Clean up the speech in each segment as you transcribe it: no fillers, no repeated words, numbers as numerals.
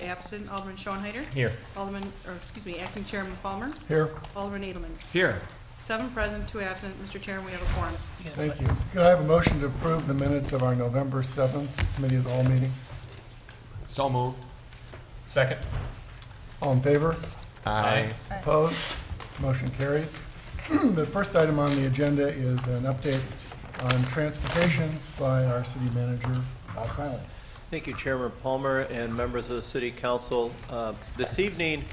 absent. Alderman Schoenhyder. Here. Acting Chairman Palmer. Here. Alderman Edelman. Here. 7 present, 2 absent. Mr. Chairman, we have a quorum. Thank you. Could I have a motion to approve the minutes of our November 7th Committee of the Whole meeting? So moved. Second. All in favor? Aye. Opposed? Motion carries. The first item on the agenda is an update on transportation by our city manager, Bob Kylie. Thank you, Chairman Palmer and members of the City Council. This evening,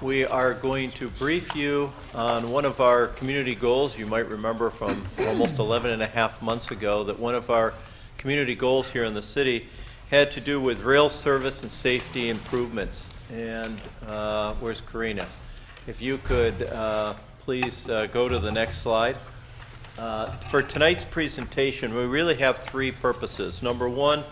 we are going to brief you on one of our community goals. You might remember from almost 11 and a half months ago that one of our community goals here in the city had to do with rail service and safety improvements. And where's Karina? If you could please go to the next slide. For tonight's presentation, we really have 3 purposes. Number 1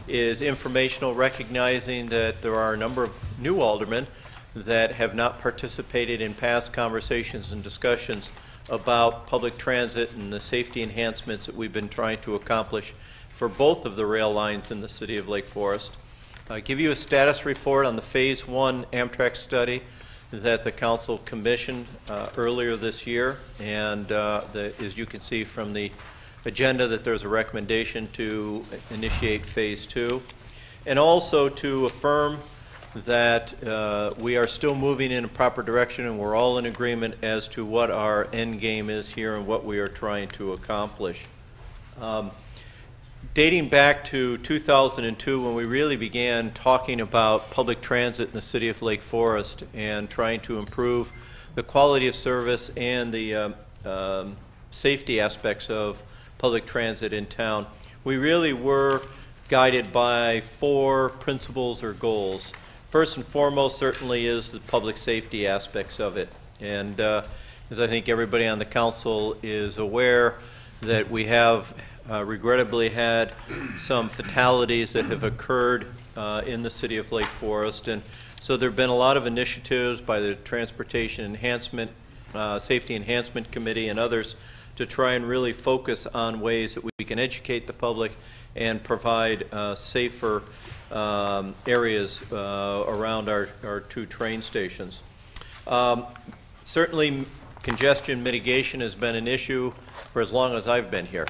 is informational, recognizing that there are a number of new aldermen that have not participated in past conversations and discussions about public transit and the safety enhancements that we've been trying to accomplish for both of the rail lines in the city of Lake Forest. Give you a status report on the Phase 1 Amtrak study that the council commissioned earlier this year, and as you can see from the agenda that there's a recommendation to initiate Phase 2, and also to affirm that we are still moving in a proper direction and we're all in agreement as to what our end game is here and what we are trying to accomplish. Dating back to 2002, when we really began talking about public transit in the city of Lake Forest and trying to improve the quality of service and the safety aspects of public transit in town, we really were guided by 4 principles or goals. First and foremost certainly is the public safety aspects of it. And as I think everybody on the council is aware, that we have regrettably had some fatalities that have occurred in the city of Lake Forest. And so there have been a lot of initiatives by the Transportation Enhancement, Safety Enhancement Committee and others to try and really focus on ways that we can educate the public and provide safer areas around our 2 train stations. Certainly congestion mitigation has been an issue for as long as I've been here,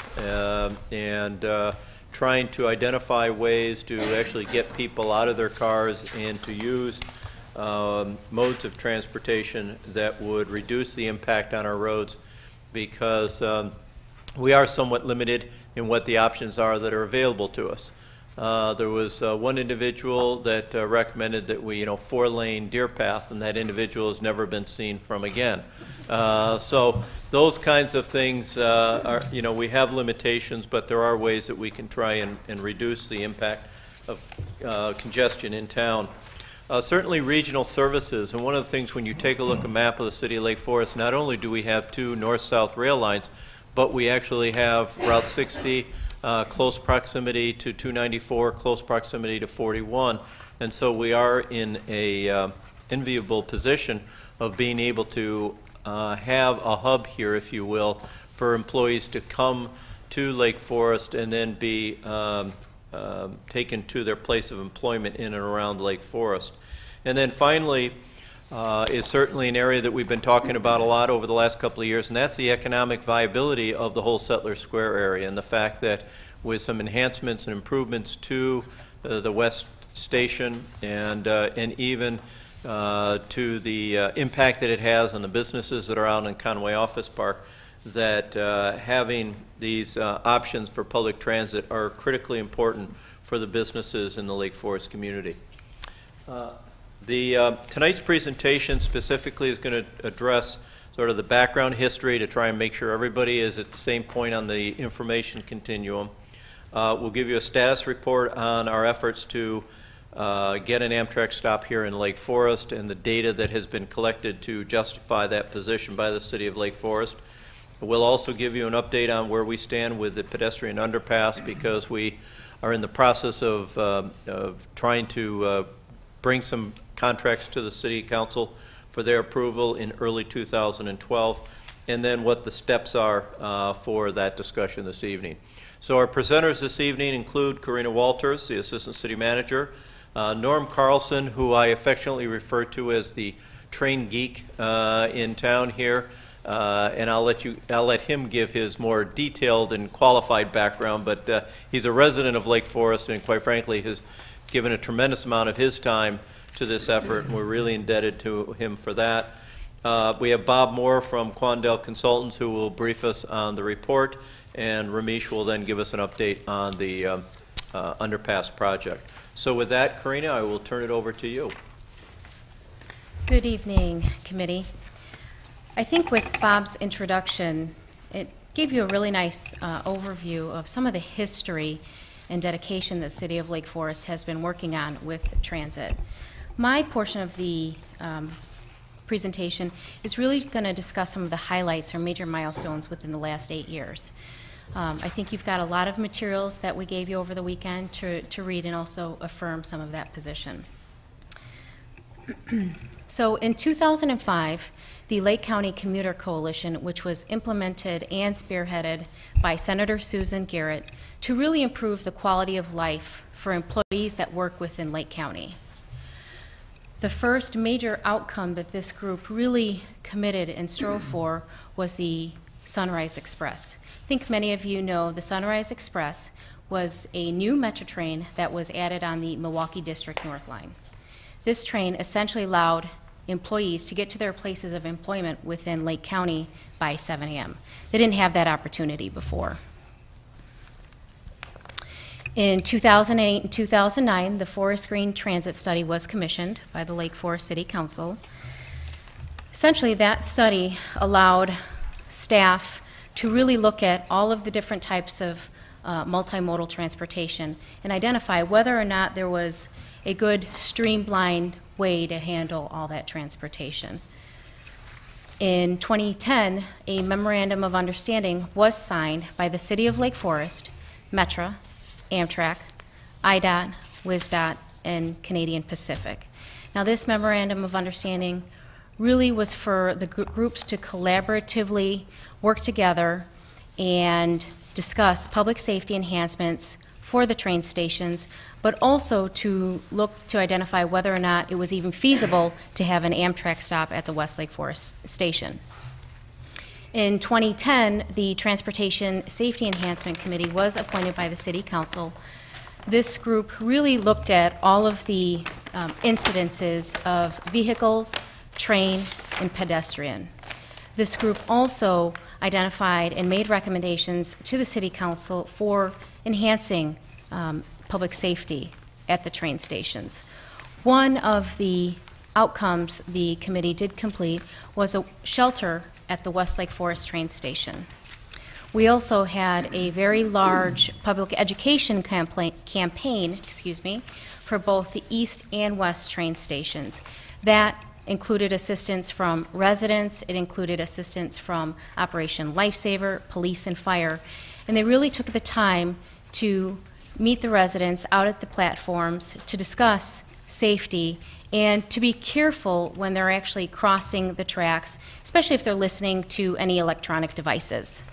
and trying to identify ways to actually get people out of their cars and to use modes of transportation that would reduce the impact on our roads, because we are somewhat limited in what the options are that are available to us. There was one individual that recommended that we, 4-lane deer path, and that individual has never been seen from again. So those kinds of things are, we have limitations, but there are ways that we can try and reduce the impact of congestion in town. Certainly regional services, and one of the things when you take a look at a map of the city of Lake Forest, not only do we have 2 north-south rail lines, but we actually have Route 60, close proximity to 294, close proximity to 41, and so we are in a enviable position of being able to have a hub here, if you will, for employees to come to Lake Forest and then be taken to their place of employment in and around Lake Forest. And then finally is certainly an area that we've been talking about a lot over the last couple of years, and that's the economic viability of the whole Settlers Square area, and the fact that with some enhancements and improvements to the West Station and even to the impact that it has on the businesses that are out in Conway Office Park, that having these options for public transit are critically important for the businesses in the Lake Forest community. Tonight's presentation specifically is going to address sort of the background history to try and make sure everybody is at the same point on the information continuum. We'll give you a status report on our efforts to get an Amtrak stop here in Lake Forest and the data that has been collected to justify that position by the city of Lake Forest. We'll also give you an update on where we stand with the pedestrian underpass, because we are in the process of trying to bring some contracts to the City Council for their approval in early 2012, and then what the steps are for that discussion this evening. So our presenters this evening include Karina Walters, the Assistant City Manager, Norm Carlson, who I affectionately refer to as the train geek in town here, and I'll let him give his more detailed and qualified background, but he's a resident of Lake Forest and quite frankly has given a tremendous amount of his time to this effort, and we're really indebted to him for that. We have Bob Moore from Quandel Consultants who will brief us on the report, and Ramesh will then give us an update on the underpass project. So with that, Karina, I will turn it over to you. Good evening, committee. I think with Bob's introduction, it gave you a really nice overview of some of the history and dedication that the City of Lake Forest has been working on with transit. My portion of the presentation is really going to discuss some of the highlights or major milestones within the last 8 years. I think you've got a lot of materials that we gave you over the weekend to read and also affirm some of that position. So in 2005, the Lake County Commuter Coalition, which was implemented and spearheaded by Senator Susan Garrett to really improve the quality of life for employees that work within Lake County. The first major outcome that this group really committed and strove for was the Sunrise Express. I think many of you know the Sunrise Express was a new Metro train that was added on the Milwaukee District North Line. This train essentially allowed employees to get to their places of employment within Lake County by 7 a.m. They didn't have that opportunity before. In 2008 and 2009, the Forest Green Transit Study was commissioned by the Lake Forest City Council. Essentially, that study allowed staff to really look at all of the different types of multimodal transportation and identify whether or not there was a good streamlined way to handle all that transportation. In 2010, a memorandum of understanding was signed by the City of Lake Forest, Metra, Amtrak, IDOT, WSDOT, and Canadian Pacific. Now, this memorandum of understanding really was for the groups to collaboratively work together and discuss public safety enhancements for the train stations, but also to look to identify whether or not it was even feasible to have an Amtrak stop at the West Lake Forest Station. In 2010, the Transportation Safety Enhancement Committee was appointed by the City Council. This group really looked at all of the incidences of vehicles, train, and pedestrian. This group also identified and made recommendations to the City Council for enhancing public safety at the train stations. One of the outcomes the committee did complete was a shelter at the West Lake Forest train station. We also had a very large public education campaign, for both the east and west train stations. That included assistance from residents, it included assistance from Operation Lifesaver, police and fire, and they really took the time to meet the residents out at the platforms to discuss safety and to be careful when they're actually crossing the tracks, especially if they're listening to any electronic devices.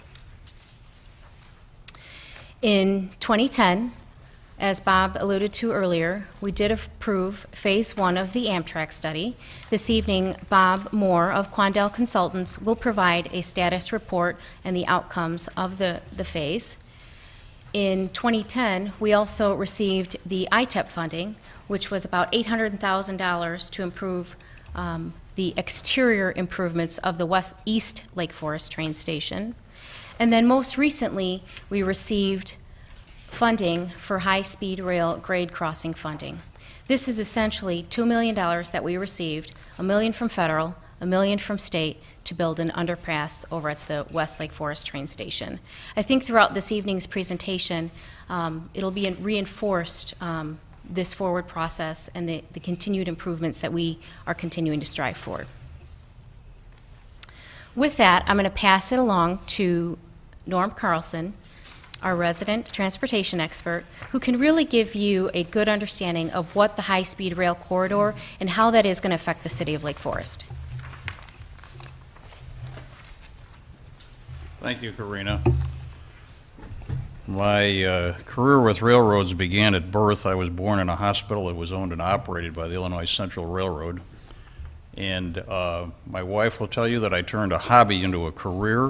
In 2010, as Bob alluded to earlier, we did approve Phase 1 of the Amtrak study. This evening, Bob Moore of Quandel Consultants will provide a status report and the outcomes of the phase. In 2010, we also received the ITEP funding, which was about $800,000 to improve the exterior improvements of the East Lake Forest train station. And then most recently, we received funding for high-speed rail grade crossing funding. This is essentially $2 million that we received, $1 million from federal, $1 million from state, to build an underpass over at the West Lake Forest train station. I think throughout this evening's presentation, it'll be reinforced this forward process and the continued improvements that we are continuing to strive for. With that, I'm going to pass it along to Norm Carlson, our resident transportation expert, who can really give you a good understanding of what the high-speed rail corridor and how that is going to affect the City of Lake Forest. Thank you, Karina. My career with railroads began at birth. I was born in a hospital that was owned and operated by the Illinois Central Railroad. And my wife will tell you that I turned a hobby into a career.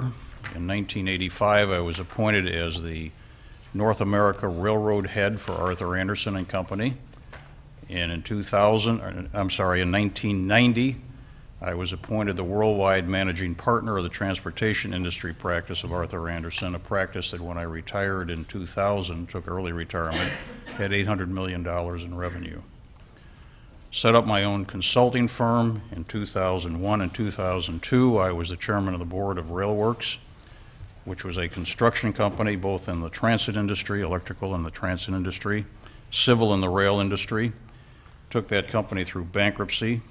In 1985, I was appointed as the North America Railroad head for Arthur Anderson and Company. And in 1990, I was appointed the worldwide managing partner of the transportation industry practice of Arthur Anderson, a practice that when I retired in 2000, took early retirement, had $800 million in revenue. Set up my own consulting firm in 2001 and 2002. I was the chairman of the board of RailWorks, which was a construction company both in the transit industry, electrical in the transit industry, civil in the rail industry. Took that company through bankruptcy.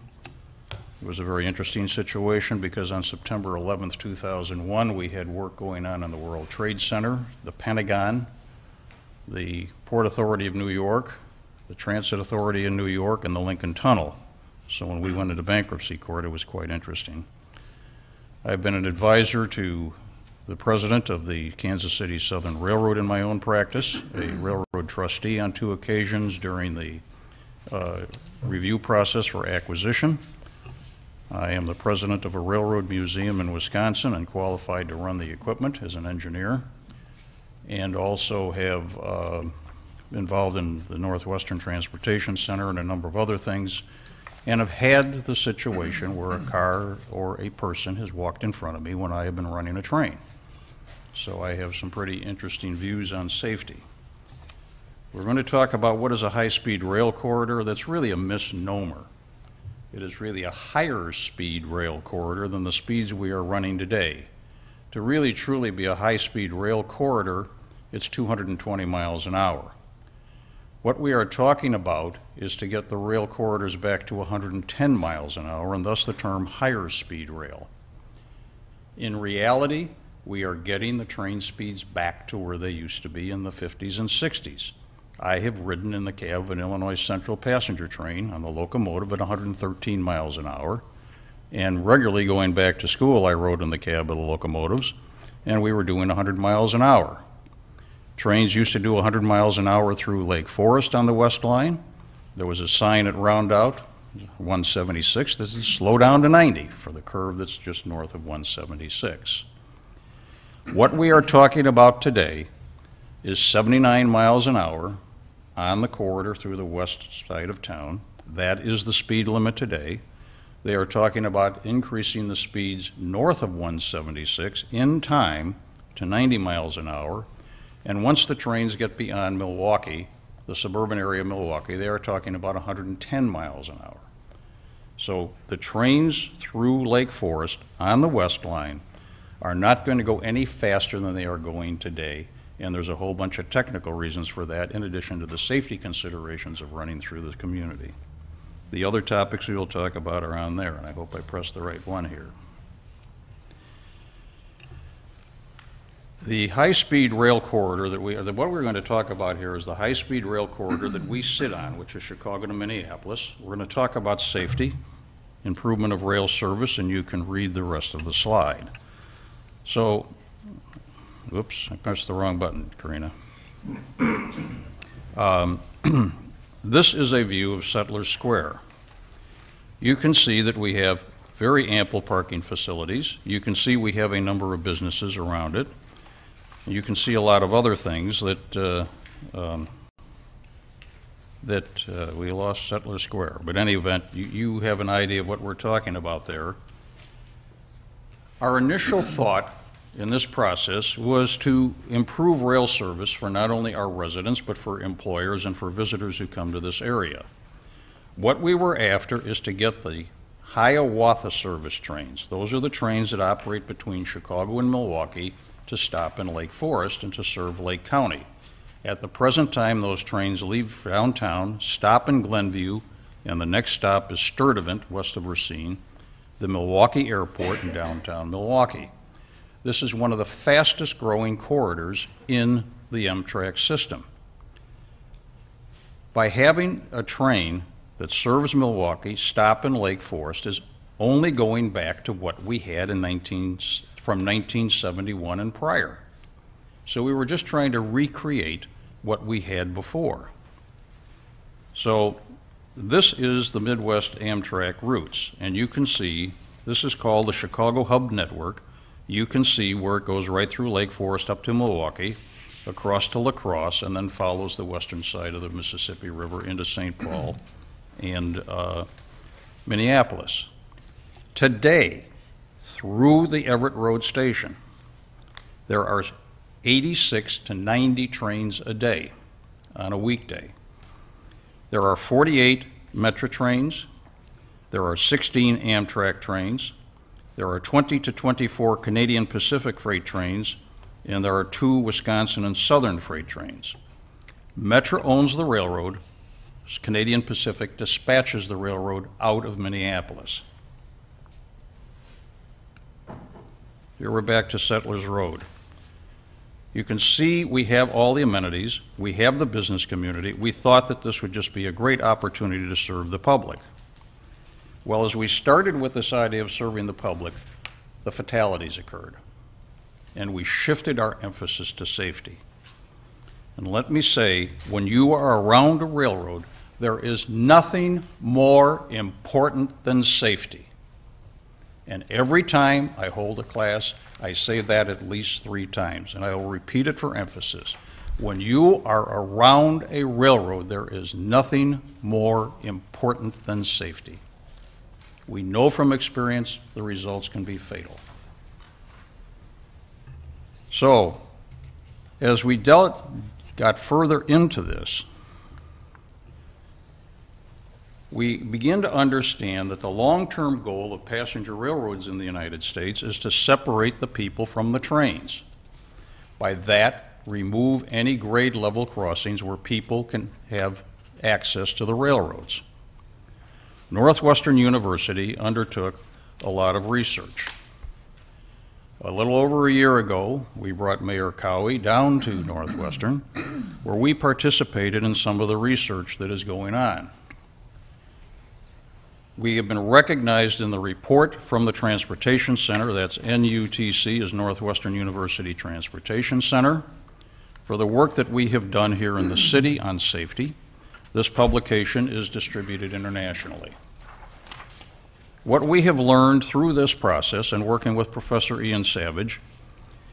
It was a very interesting situation because on September 11th, 2001, we had work going on in the World Trade Center, the Pentagon, the Port Authority of New York, the Transit Authority in New York, and the Lincoln Tunnel. So when we went into bankruptcy court, it was quite interesting. I've been an advisor to the president of the Kansas City Southern Railroad in my own practice, a railroad trustee on 2 occasions during the review process for acquisition. I am the president of a railroad museum in Wisconsin and qualified to run the equipment as an engineer, and also have involved in the Northwestern Transportation Center and a number of other things, and have had the situation where a car or a person has walked in front of me when I have been running a train. So I have some pretty interesting views on safety. We're going to talk about what is a high-speed rail corridor. That's really a misnomer. It is really a higher speed rail corridor than the speeds we are running today. To really truly be a high-speed rail corridor, it's 220 miles an hour. What we are talking about is to get the rail corridors back to 110 miles an hour, and thus the term higher speed rail. In reality, we are getting the train speeds back to where they used to be in the 50s and 60s. I have ridden in the cab of an Illinois Central passenger train on the locomotive at 113 miles an hour, and regularly going back to school I rode in the cab of the locomotives, and we were doing 100 miles an hour. Trains used to do 100 miles an hour through Lake Forest on the West Line. There was a sign at Roundout, 176, that says slow down to 90 for the curve that's just north of 176. What we are talking about today is 79 miles an hour on the corridor through the west side of town. That is the speed limit today. They are talking about increasing the speeds north of 176 in time to 90 miles an hour. And once the trains get beyond Milwaukee, the suburban area of Milwaukee, they are talking about 110 miles an hour. So the trains through Lake Forest on the West Line are not going to go any faster than they are going today. And there's a whole bunch of technical reasons for that, in addition to the safety considerations of running through the community. The other topics we will talk about are on there, and I hope I pressed the right one here. The high-speed rail corridor what we're going to talk about here is the high-speed rail corridor that we sit on, which is Chicago to Minneapolis. We're going to talk about safety, improvement of rail service, and you can read the rest of the slide. So, oops, I pressed the wrong button, Karina. This is a view of Settlers Square. You can see that we have very ample parking facilities. You can see we have a number of businesses around it. You can see a lot of other things that we lost Settlers Square. But in any event, you have an idea of what we're talking about there. Our initial thought in this process was to improve rail service for not only our residents, but for employers and for visitors who come to this area. What we were after is to get the Hiawatha service trains. Those are the trains that operate between Chicago and Milwaukee to stop in Lake Forest and to serve Lake County. At the present time, those trains leave downtown, stop in Glenview, and the next stop is Sturtevant, west of Racine, the Milwaukee Airport in downtown Milwaukee. This is one of the fastest growing corridors in the Amtrak system. By having a train that serves Milwaukee stop in Lake Forest is only going back to what we had in from 1971 and prior. So we were just trying to recreate what we had before. So this is the Midwest Amtrak routes, and you can see, this is called the Chicago Hub Network. You can see where it goes right through Lake Forest up to Milwaukee, across to La Crosse, and then follows the western side of the Mississippi River into St. Paul and Minneapolis. Today, through the Everett Road Station, there are 86 to 90 trains a day on a weekday. There are 48 Metra trains, there are 16 Amtrak trains, there are 20 to 24 Canadian Pacific freight trains, and there are 2 Wisconsin and Southern freight trains. Metra owns the railroad. Canadian Pacific dispatches the railroad out of Minneapolis. Here we're back to Settlers Road. You can see we have all the amenities. We have the business community. We thought that this would just be a great opportunity to serve the public. Well, as we started with this idea of serving the public, the fatalities occurred, and we shifted our emphasis to safety. And let me say, when you are around a railroad, there is nothing more important than safety. And every time I hold a class, I say that at least 3 times, and I will repeat it for emphasis. When you are around a railroad, there is nothing more important than safety. We know from experience the results can be fatal. So, as we got further into this, we begin to understand that the long-term goal of passenger railroads in the United States is to separate the people from the trains. By that, remove any grade level crossings where people can have access to the railroads. Northwestern University undertook a lot of research. A little over a year ago, we brought Mayor Cowie down to Northwestern, where we participated in some of the research that is going on. We have been recognized in the report from the Transportation Center, that's NUTC, is Northwestern University Transportation Center, for the work that we have done here in the city on safety. This publication is distributed internationally. What we have learned through this process and working with Professor Ian Savage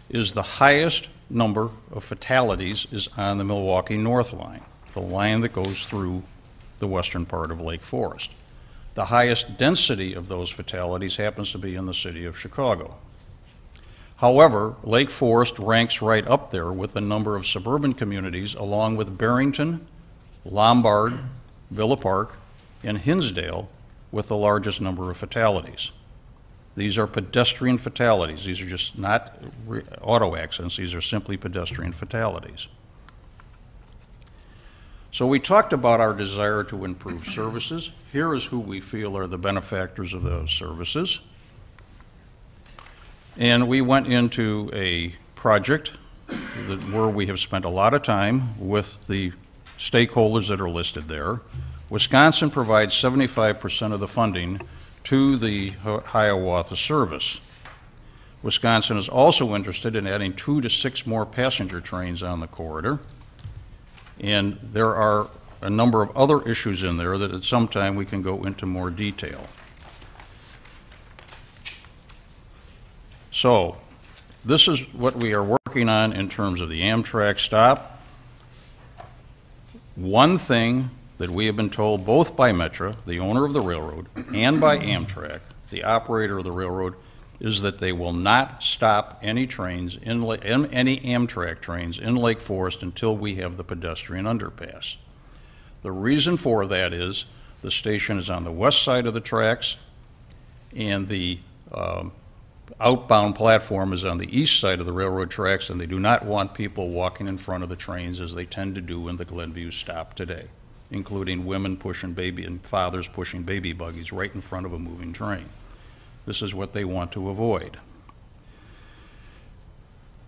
is the highest number of fatalities is on the Milwaukee North Line, the line that goes through the western part of Lake Forest. The highest density of those fatalities happens to be in the city of Chicago. However, Lake Forest ranks right up there with a number of suburban communities along with Barrington, Lombard, Villa Park, and Hinsdale with the largest number of fatalities. These are pedestrian fatalities. These are just not auto accidents. These are simply pedestrian fatalities. So we talked about our desire to improve services. Here is who we feel are the benefactors of those services. And we went into a project where we have spent a lot of time with the stakeholders that are listed there. Wisconsin provides 75% of the funding to the Hiawatha service. Wisconsin is also interested in adding 2 to 6 more passenger trains on the corridor. And there are a number of other issues in there that at some time we can go into more detail. So, this is what we are working on in terms of the Amtrak stop. One thing that we have been told both by Metra, the owner of the railroad, and by Amtrak, the operator of the railroad, is that they will not stop any trains, any Amtrak trains in Lake Forest until we have the pedestrian underpass. The reason for that is the station is on the west side of the tracks and the outbound platform is on the east side of the railroad tracks, and they do not want people walking in front of the trains as they tend to do in the Glenview stop today, including women pushing baby and fathers pushing baby buggies right in front of a moving train. This is what they want to avoid.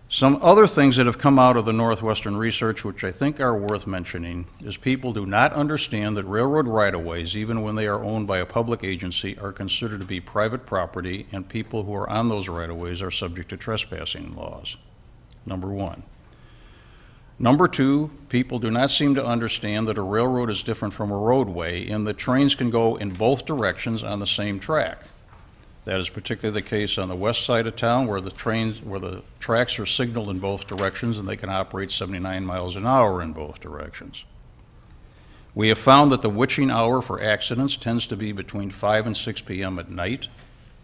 Some other things that have come out of the Northwestern research, which I think are worth mentioning, is people do not understand that railroad right-of-ways, even when they are owned by a public agency, are considered to be private property, and people who are on those right-of-ways are subject to trespassing laws. Number one. Number two, people do not seem to understand that a railroad is different from a roadway, and that trains can go in both directions on the same track. That is particularly the case on the west side of town, where the tracks are signaled in both directions, and they can operate 79 miles an hour in both directions. We have found that the witching hour for accidents tends to be between 5 and 6 p.m. at night,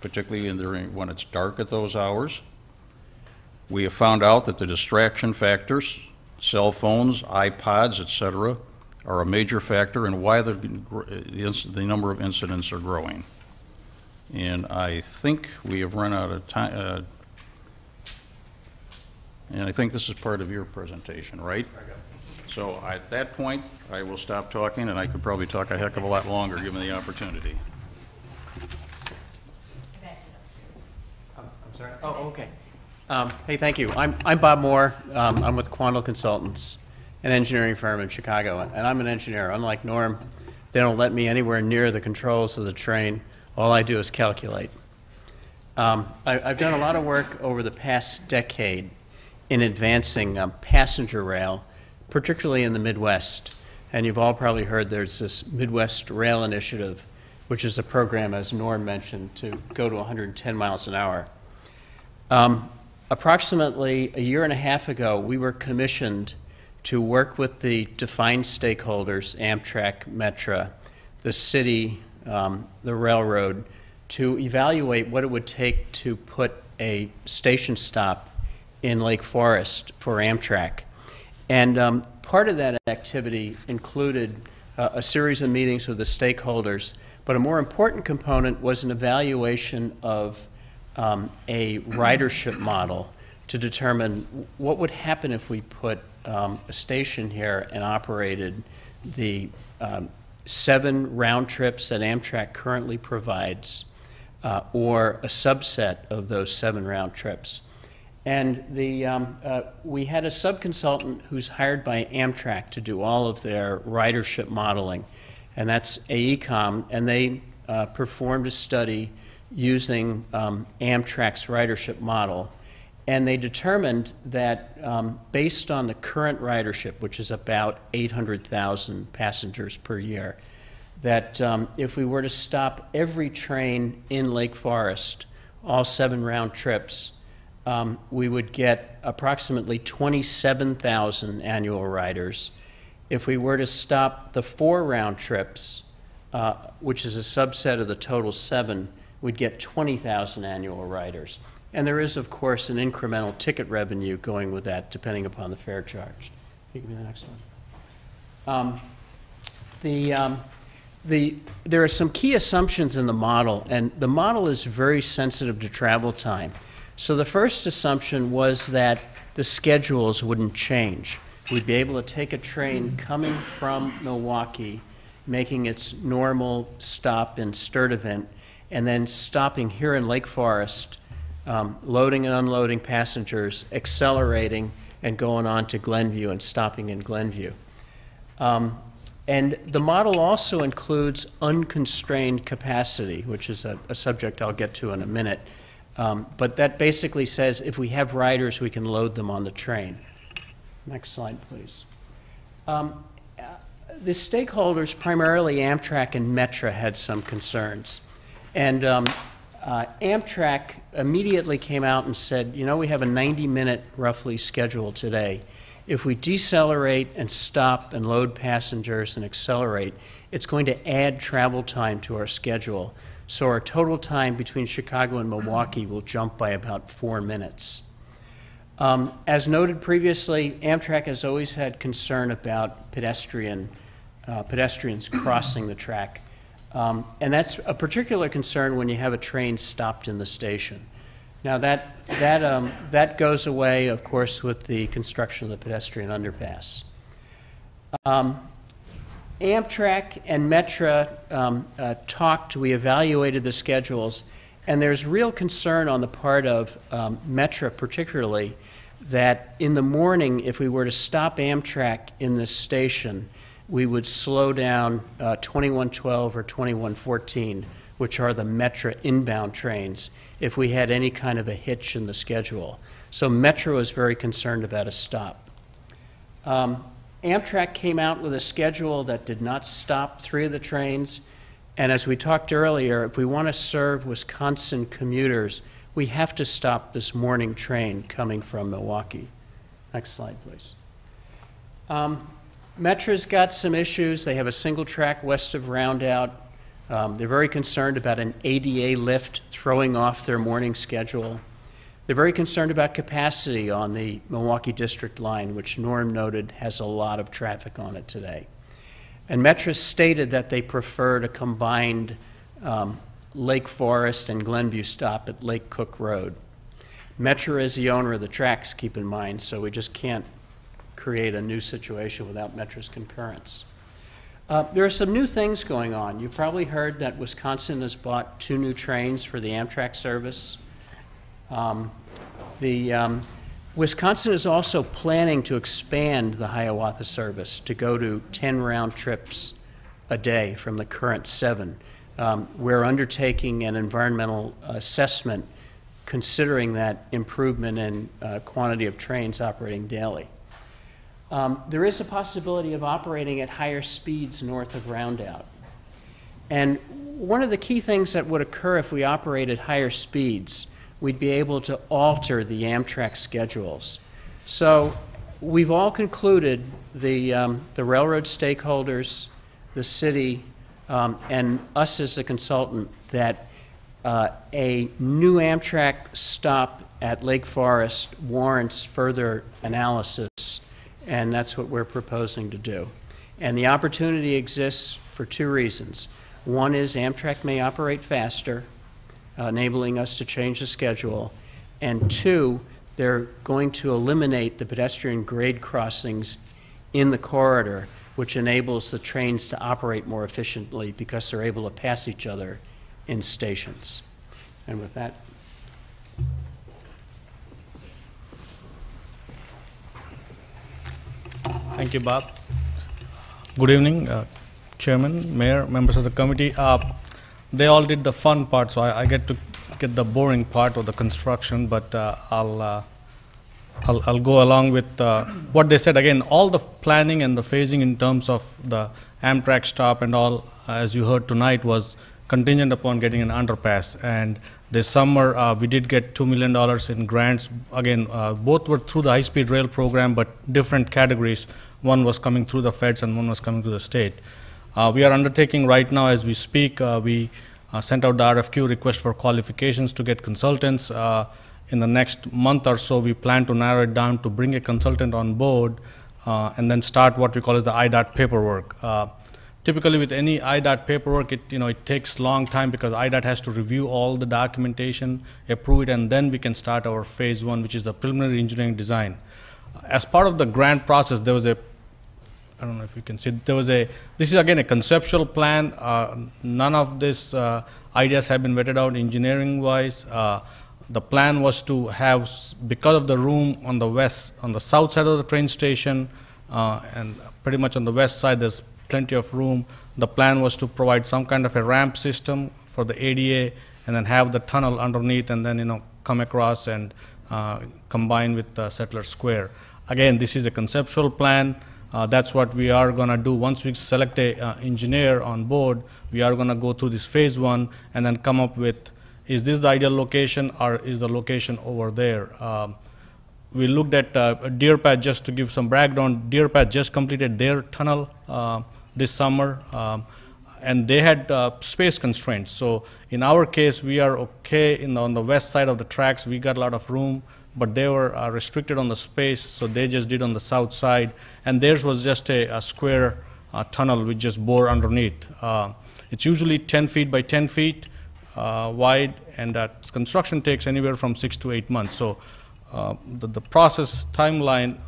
particularly when it's dark at those hours. We have found out that the distraction factors, cell phones, iPods, etc., are a major factor in why the number of incidents are growing. And I think we have run out of time. And I think this is part of your presentation, right? So at that point, I will stop talking, and I could probably talk a heck of a lot longer given the opportunity. I'm sorry? Oh, okay. Hey, thank you. I'm Bob Moore. I'm with Quandl Consultants, an engineering firm in Chicago, and I'm an engineer. Unlike Norm, they don't let me anywhere near the controls of the train. All I do is calculate. I've done a lot of work over the past decade in advancing passenger rail, particularly in the Midwest. And you've all probably heard there's this Midwest Rail Initiative, which is a program, as Norm mentioned, to go to 110 miles an hour. Approximately a year and a half ago, we were commissioned to work with the defined stakeholders, Amtrak, Metra, the city, the railroad, to evaluate what it would take to put a station stop in Lake Forest for Amtrak. And part of that activity included a series of meetings with the stakeholders, but a more important component was an evaluation of a ridership model to determine what would happen if we put a station here and operated the 7 round trips that Amtrak currently provides, or a subset of those 7 round trips. And we had a sub-consultant who's hired by Amtrak to do all of their ridership modeling, and that's AECOM, and they performed a study using Amtrak's ridership model. And they determined that based on the current ridership, which is about 800,000 passengers per year, that if we were to stop every train in Lake Forest, all 7 round trips, we would get approximately 27,000 annual riders. If we were to stop the 4 round trips, which is a subset of the total 7, we'd get 20,000 annual riders. And there is, of course, an incremental ticket revenue going with that, depending upon the fare charged. Can you give me the next one? There are some key assumptions in the model, and the model is very sensitive to travel time. So the first assumption was that the schedules wouldn't change. We'd be able to take a train coming from Milwaukee, making its normal stop in Sturtevant, and then stopping here in Lake Forest, loading and unloading passengers, accelerating, and going on to Glenview and stopping in Glenview. And the model also includes unconstrained capacity, which is a subject I'll get to in a minute. But that basically says if we have riders, we can load them on the train. Next slide, please. The stakeholders, primarily Amtrak and Metra, had some concerns. And Amtrak immediately came out and said, you know, we have a 90-minute roughly schedule today. If we decelerate and stop and load passengers and accelerate, it's going to add travel time to our schedule. So our total time between Chicago and Milwaukee will jump by about 4 minutes. As noted previously, Amtrak has always had concern about pedestrians crossing the track. And that's a particular concern when you have a train stopped in the station. Now that goes away, of course, with the construction of the pedestrian underpass. Amtrak and Metra talked, we evaluated the schedules, and there's real concern on the part of Metra particularly that in the morning, if we were to stop Amtrak in this station, we would slow down 2112 or 2114, which are the Metra inbound trains, if we had any kind of a hitch in the schedule. So Metra was very concerned about a stop. Amtrak came out with a schedule that did not stop 3 of the trains, and as we talked earlier, if we want to serve Wisconsin commuters, we have to stop this morning train coming from Milwaukee. Next slide, please. Metra's got some issues. They have a single track west of Roundout. They're very concerned about an ADA lift throwing off their morning schedule. They're very concerned about capacity on the Milwaukee District line, which Norm noted has a lot of traffic on it today. And Metra stated that they preferred a combined Lake Forest and Glenview stop at Lake Cook Road. Metra is the owner of the tracks, keep in mind, so we just can't create a new situation without Metra's concurrence. There are some new things going on. You probably heard that Wisconsin has bought 2 new trains for the Amtrak service. Wisconsin is also planning to expand the Hiawatha service to go to 10 round trips a day from the current 7. We're undertaking an environmental assessment considering that improvement in quantity of trains operating daily. There is a possibility of operating at higher speeds north of Roundout. And one of the key things that would occur if we operate at higher speeds, we'd be able to alter the Amtrak schedules. So we've all concluded, the railroad stakeholders, the city, and us as a consultant, that a new Amtrak stop at Lake Forest warrants further analysis, and that's what we're proposing to do. And the opportunity exists for 2 reasons. One is Amtrak may operate faster, enabling us to change the schedule, and 2, they're going to eliminate the pedestrian grade crossings in the corridor, which enables the trains to operate more efficiently because they're able to pass each other in stations. And with that, thank you, Bob. Good evening, Chairman, Mayor, members of the committee. They all did the fun part, so I get to get the boring part of the construction, but I'll go along with what they said. Again, all the planning and the phasing in terms of the Amtrak stop and all, as you heard tonight, was contingent upon getting an underpass. And this summer, we did get $2 million in grants. Again, both were through the high-speed rail program, but different categories. One was coming through the feds and one was coming through the state. We are undertaking right now, as we speak, we sent out the RFQ request for qualifications to get consultants. In the next month or so, we plan to narrow it down to bring a consultant on board and then start what we call as the IDOT paperwork. Typically, with any IDOT paperwork, it takes a long time because IDOT has to review all the documentation, approve it, and then we can start our phase 1, which is the preliminary engineering design. As part of the grant process, there was a, I don't know if you can see, this is again a conceptual plan. None of these ideas have been vetted out engineering-wise. The plan was to have, because of the room on the south side of the train station, and pretty much on the west side, there's plenty of room. The plan was to provide some kind of a ramp system for the ADA, and then have the tunnel underneath, and then come across and combine with Settler Square. Again, this is a conceptual plan. That's what we are going to do. Once we select a engineer on board, we are going to go through this phase 1 and then come up with, is this the ideal location or is the location over there? We looked at Deer Path, just to give some background. Deer Path just completed their tunnel this summer, and they had space constraints. So in our case, we are okay on the west side of the tracks. We got a lot of room, but they were restricted on the space, so they just did on the south side. And theirs was just a square tunnel with just bore underneath. It's usually 10 feet by 10 feet wide, and that construction takes anywhere from 6 to 8 months. So the process timeline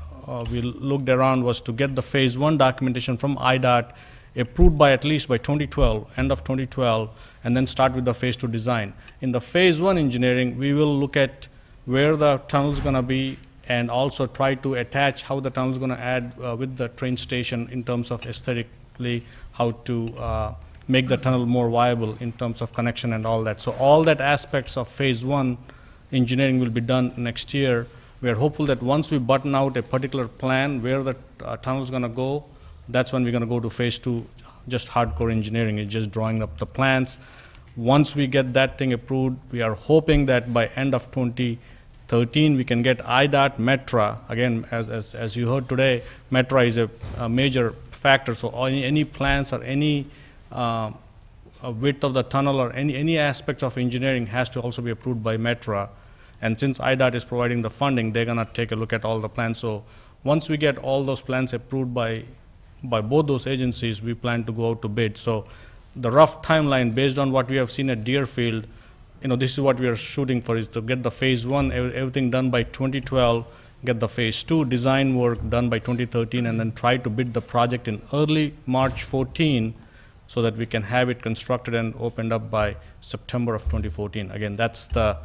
we looked around was to get the phase 1 documentation from IDOT approved by at least by 2012, end of 2012, and then start with the phase 2 design. In the phase 1 engineering, we will look at where the tunnel is going to be and also try to attach how the tunnel is going to add with the train station in terms of aesthetically, how to make the tunnel more viable in terms of connection and all that. So all that aspects of phase 1 engineering will be done next year. We are hopeful that once we button out a particular plan where the tunnel is going to go, that's when we're going to go to phase 2, just hardcore engineering. It's just drawing up the plans. Once we get that thing approved, we are hoping that by end of 2013, we can get IDOT Metra. Again, as you heard today, Metra is a major factor. So any plans or any width of the tunnel or any aspects of engineering has to also be approved by Metra. And since IDOT is providing the funding, they're going to take a look at all the plans. So once we get all those plans approved by both those agencies, we plan to go out to bid. So the rough timeline, based on what we have seen at Deerfield, this is what we are shooting for, is to get the phase 1, everything done by 2012, get the phase 2 design work done by 2013, and then try to bid the project in early March 14, so that we can have it constructed and opened up by September of 2014. Again, that's the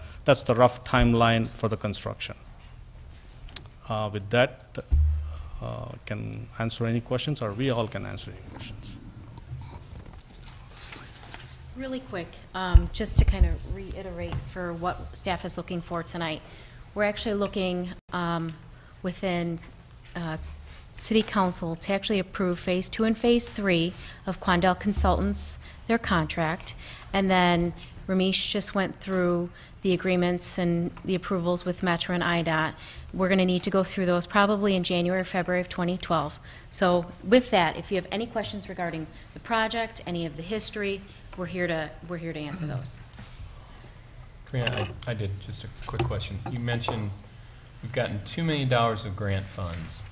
rough timeline for the construction. With that, can answer any questions, or we all can answer any questions. Really quick, just to kind of reiterate for what staff is looking for tonight. We're actually looking within City Council to actually approve Phase 2 and Phase 3 of Quandel Consultants, their contract. And then Ramesh just went through the agreements and the approvals with Metra and IDOT. We're going to need to go through those probably in January or February of 2012. So with that, if you have any questions regarding the project, any of the history, we're here to answer those. Karina, I did, just a quick question. You mentioned we've gotten $2 million of grant funds.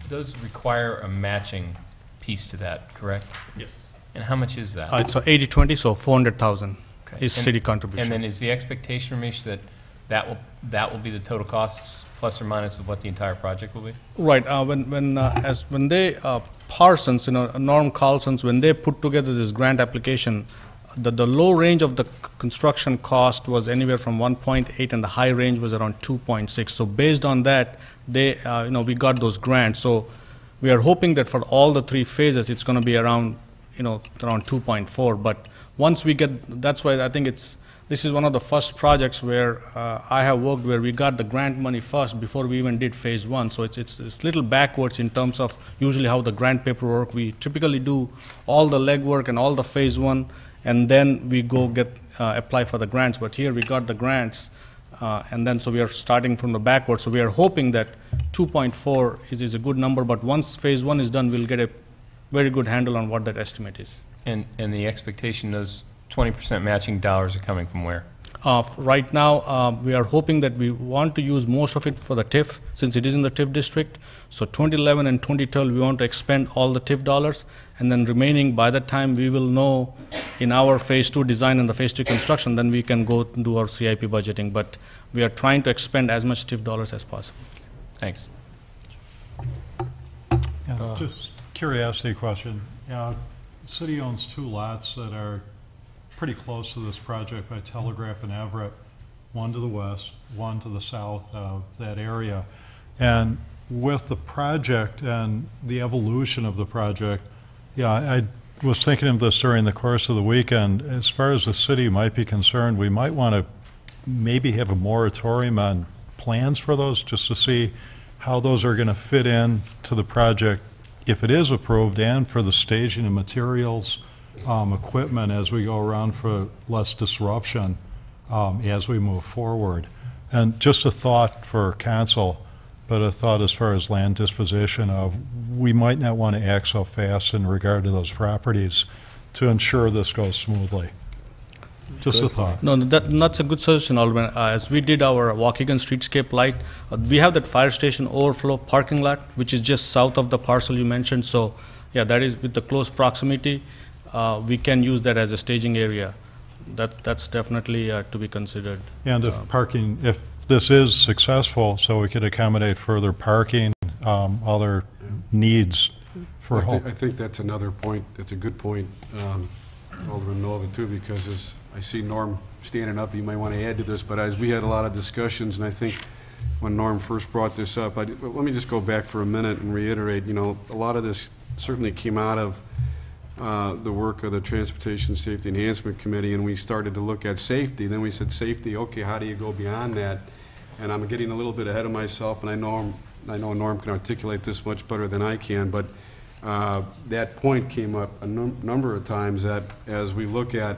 Those require a matching piece to that, correct? Yes. And how much is that? It's 80-20, so 400,000 Okay. is city contribution. And then is the expectation, Ramesh, that will be the total costs plus or minus of what the entire project will be? Right. When they Parsons, Norm Carlson's, when they put together this grant application, the low range of the construction cost was anywhere from 1.8, and the high range was around 2.6. So based on that, they we got those grants. So we are hoping that for all the 3 phases, it's going to be around around 2.4. But once we get, that's why I think this is one of the first projects where I have worked where we got the grant money first before we even did phase 1. So it's a little backwards in terms of usually how the grant paperwork. We typically do all the legwork and all the phase 1, and then we go apply for the grants. But here we got the grants, and then so we are starting from the backwards. So we are hoping that 2.4 is a good number. But once phase 1 is done, we'll get a very good handle on what that estimate is. And the expectation, those 20% matching dollars are coming from where? Right now, we are hoping that we want to use most of it for the TIF, since it is in the TIF district. So 2011 and 2012, we want to expend all the TIF dollars, and then remaining, by the time we will know in our phase 2 design and the phase 3 construction, then we can go do our CIP budgeting. But we are trying to expend as much TIF dollars as possible. Thanks. Just curiosity question. The city owns 2 lots that are pretty close to this project by Telegraph and Everett, one to the west, one to the south of that area. And with the project and the evolution of the project, I was thinking of this during the course of the weekend. As far as the city might be concerned, we might want to maybe have a moratorium on plans for those, just to see how those are going to fit in to the project if it is approved, and for the staging of materials, equipment as we go around for less disruption as we move forward. And just a thought for council, but a thought as far as land disposition of, we might not want to act so fast in regard to those properties to ensure this goes smoothly. Just a thought. No, that's a good suggestion, Alderman. As we did our Waukegan streetscape light, we have that fire station overflow parking lot, which is just south of the parcel you mentioned. So, yeah, that is with the close proximity. We can use that as a staging area. That's definitely to be considered. And if parking, if this is successful, so we could accommodate further parking, other needs for home. I think that's another point. That's a good point, Alderman Nova, too, because as I see Norm standing up, you might want to add to this, but as we had a lot of discussions, and I think when Norm first brought this up, let me just go back for a minute and reiterate, a lot of this certainly came out of the work of the Transportation Safety Enhancement Committee, and we started to look at safety. Then we said, safety, okay, how do you go beyond that? and I'm getting a little bit ahead of myself, and I know Norm can articulate this much better than I can, but that point came up a number of times, that as we look at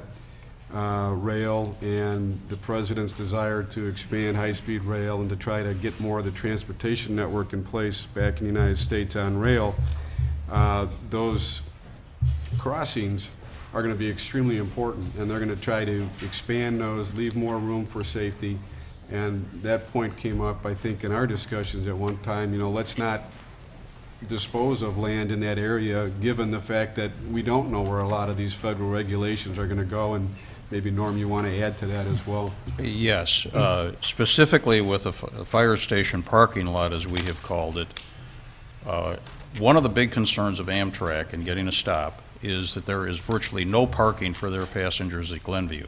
rail and the President's desire to expand high-speed rail and to try to get more of the transportation network in place back in the United States on rail, those crossings are going to be extremely important, and they're going to try to expand those, leave more room for safety. And that point came up, I think, in our discussions at one time. You know, let's not dispose of land in that area, given the fact that we don't know where a lot of these federal regulations are going to go. And maybe, Norm, you want to add to that as well? Yes, specifically with the fire station parking lot, as we have called it, one of the big concerns of Amtrak in getting a stop is that there is virtually no parking for their passengers at Glenview.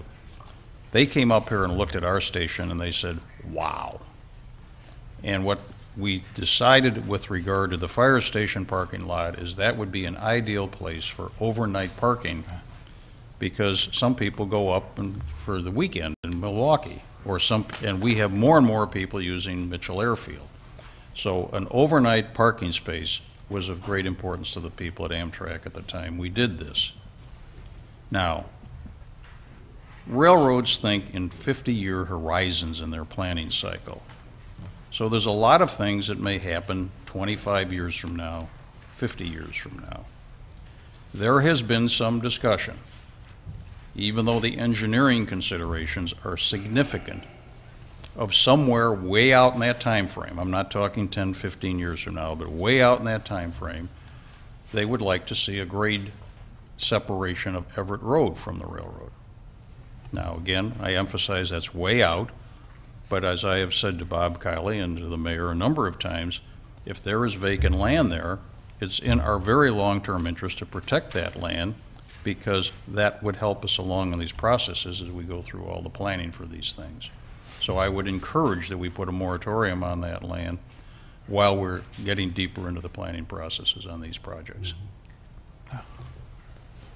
They came up here and looked at our station and they said, wow. And what we decided with regard to the fire station parking lot is that would be an ideal place for overnight parking, because some people go up for the weekend in Milwaukee, and we have more and more people using Mitchell Airfield. So an overnight parking space was of great importance to the people at Amtrak at the time we did this. Now, railroads think in 50-year horizons in their planning cycle. So there's a lot of things that may happen 25 years from now, 50 years from now. There has been some discussion, even though the engineering considerations are significant, of somewhere way out in that time frame. I'm not talking 10, 15 years from now, but way out in that time frame, they would like to see a grade separation of Everett Road from the railroad. Now, again, I emphasize that's way out, but as I have said to Bob Kiley and to the mayor a number of times, if there is vacant land there, it's in our very long-term interest to protect that land, because that would help us along in these processes as we go through all the planning for these things. So I would encourage that we put a moratorium on that land while we're getting deeper into the planning processes on these projects.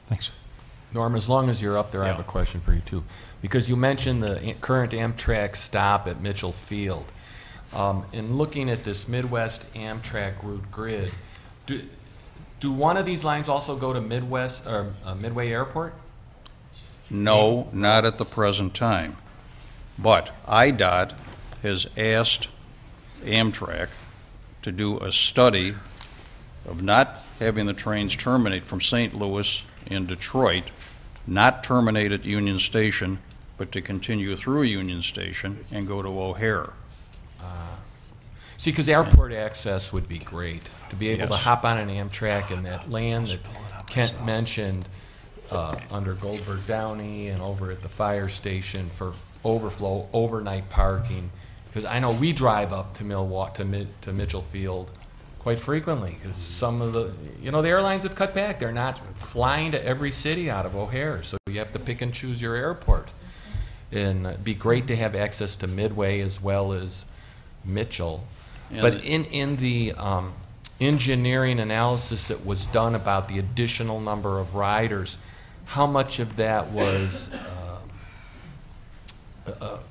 Thanks. Norm, as long as you're up there, I have Yeah. a question for you too. Because you mentioned the current Amtrak stop at Mitchell Field. In looking at this Midwest Amtrak route grid, do one of these lines also go to Midway Airport? No, not at the present time. But IDOT has asked Amtrak to do a study of not having the trains terminate from St. Louis and Detroit, not terminate at Union Station, but to continue through Union Station and go to O'Hare. See, because airport access would be great, to be able to Yes. hop on an Amtrak and that land that Kent mentioned under Goldberg Downey and over at the fire station for overflow, overnight parking. Because I know we drive up to to Mitchell Field quite frequently, because some of the airlines have cut back. They're not flying to every city out of O'Hare, so you have to pick and choose your airport. And it'd be great to have access to Midway as well as Mitchell. And But in the engineering analysis that was done about the additional number of riders, how much of that was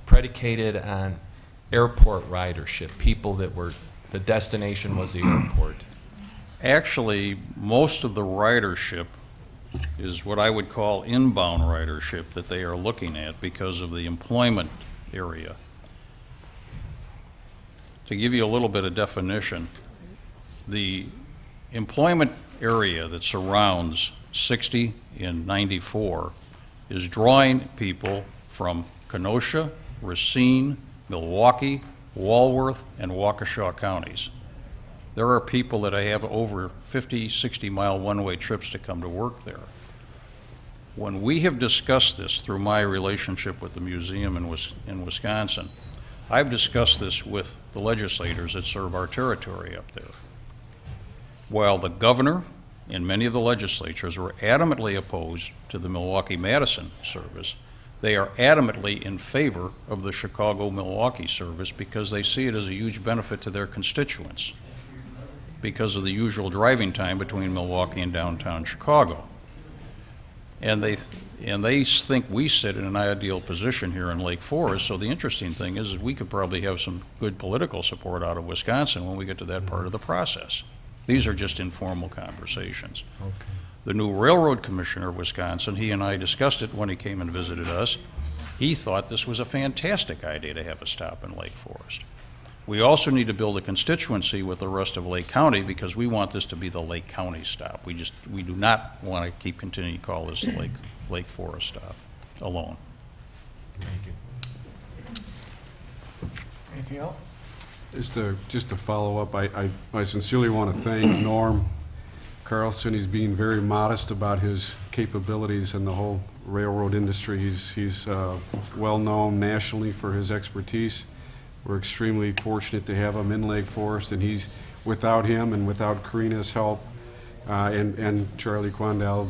predicated on airport ridership, people that were, the destination was the airport? Actually, most of the ridership is what I would call inbound ridership that they are looking at because of the employment area. To give you a little bit of definition, the employment area that surrounds 60 and 94 is drawing people from Kenosha, Racine, Milwaukee, Walworth, and Waukesha counties. There are people that I have over 50, 60-mile one-way trips to come to work there. When we have discussed this through my relationship with the museum in Wisconsin, I've discussed this with the legislators that serve our territory up there. While the governor and many of the legislatures were adamantly opposed to the Milwaukee-Madison service, they are adamantly in favor of the Chicago-Milwaukee service because they see it as a huge benefit to their constituents because of the usual driving time between Milwaukee and downtown Chicago. And they think we sit in an ideal position here in Lake Forest. So the interesting thing is we could probably have some good political support out of Wisconsin when we get to that part of the process. These are just informal conversations. Okay. The new railroad commissioner of Wisconsin, he and I discussed it when he came and visited us. He thought this was a fantastic idea to have a stop in Lake Forest. We also need to build a constituency with the rest of Lake County because we want this to be the Lake County stop. We do not want to continuing to call this the Lake Forest stop alone. Thank you. Anything else? Just to follow up, I sincerely want to thank Norm Carlson. He's being very modest about his capabilities in the whole railroad industry. He's well-known nationally for his expertise. We're extremely fortunate to have him in Lake Forest, and without him and without Karina's help, and Charlie Quandell,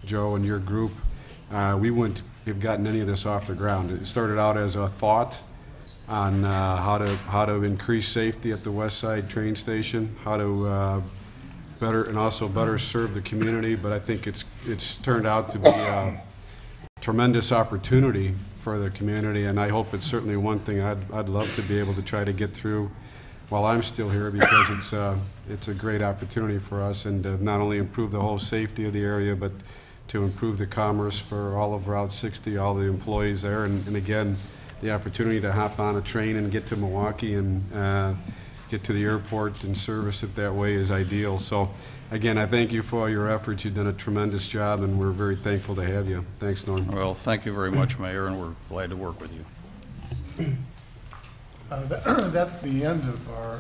Joe, and your group, we wouldn't have gotten any of this off the ground. It started out as a thought on how to increase safety at the West Side train station, how to better serve the community. But I think it's turned out to be a tremendous opportunity for the community, and I hope it's certainly one thing I'd love to be able to try to get through while I'm still here, because it's a great opportunity for us, and to not only improve the whole safety of the area, but to improve the commerce for all of Route 60, all the employees there, and again, the opportunity to hop on a train and get to Milwaukee and get to the airport and service it that way is ideal. So again, I thank you for all your efforts. You've done a tremendous job, and we're very thankful to have you. Thanks, Norm. Well, thank you very much, Mayor, and we're glad to work with you. That's the end of our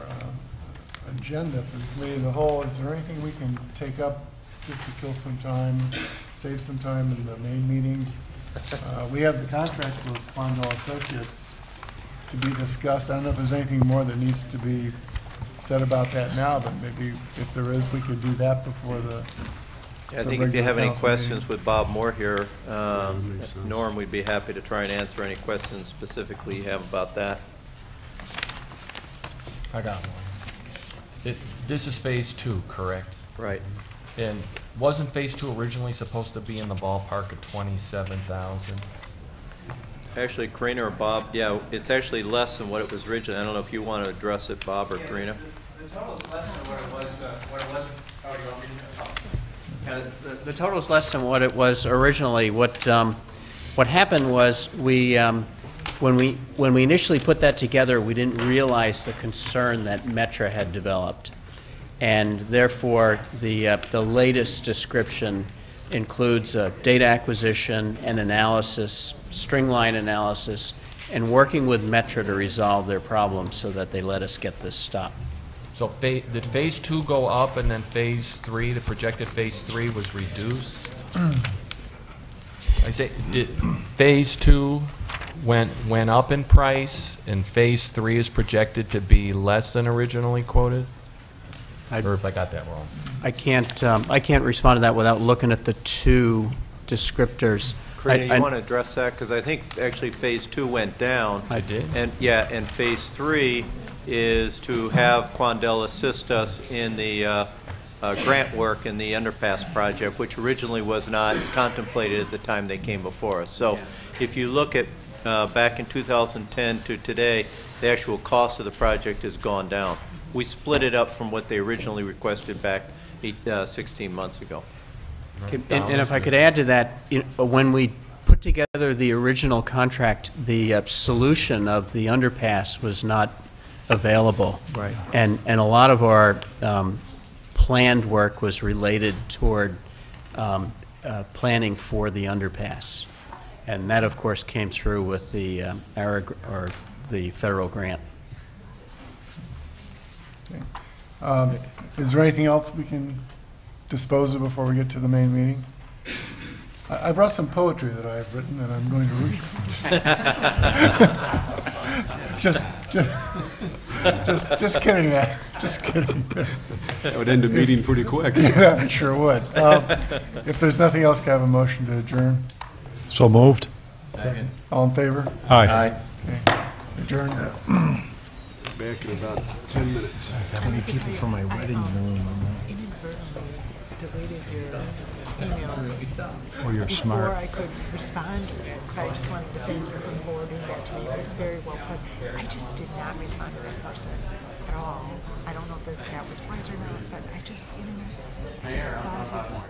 agenda for the committee of the whole. Is there anything we can take up just to kill some time, save some time in the main meeting? We have the contract with Quandell Associates to be discussed. I don't know if there's anything more that needs to be said about that now, but maybe if there is, we could do that before the I think if you have any council questions meeting. with Bob Moore here, Norm, we'd be happy to try and answer any questions specifically you have about that. I got one. This is phase 2, correct? Right. And wasn't phase 2 originally supposed to be in the ballpark of 27,000? Actually, Karina or Bob, yeah, it's actually less than what it was originally. I don't know if you want to address it, Bob or Karina. The total is less than what it was. The total is less than what it was originally. What happened was when we initially put that together, we didn't realize the concern that Metra had developed, and therefore the latest description includes data acquisition and analysis, string-line analysis, and working with Metra to resolve their problems so that they let us get this stop. So did phase 2 go up, and then phase 3, the projected phase 3 was reduced? I say, did phase 2 went up in price, and phase 3 is projected to be less than originally quoted? Or if I got that wrong? I can't respond to that without looking at the two descriptors. Karina, you want to address that? Because I think actually phase 2 went down. I did. And yeah, and phase 3 is to have Quandell assist us in the grant work in the underpass project, which originally was not contemplated at the time they came before us. So if you look at back in 2010 to today, the actual cost of the project has gone down. We split it up from what they originally requested back 16 months ago. And if I could add to that, when we put together the original contract, the solution of the underpass was not available. Right. And a lot of our planned work was related toward planning for the underpass. And that, of course, came through with the the federal grant. Okay. Is there anything else we can dispose of before we get to the main meeting? I brought some poetry that I've written, and I'm going to read it. Just kidding, man. Just kidding. That would end the meeting pretty quick. Yeah, it sure would. If there's nothing else, can I have a motion to adjourn? So moved. Second. All in favor? Aye. Okay. Adjourn. Back in about 10 minutes. 20 people for my wedding room. email Well, you're before smart. I could respond to it. But I just wanted to thank you for forwarding that to me. It was very well put. I just did not respond to that person at all. I don't know if that was wise or not, but I just, I just thought it was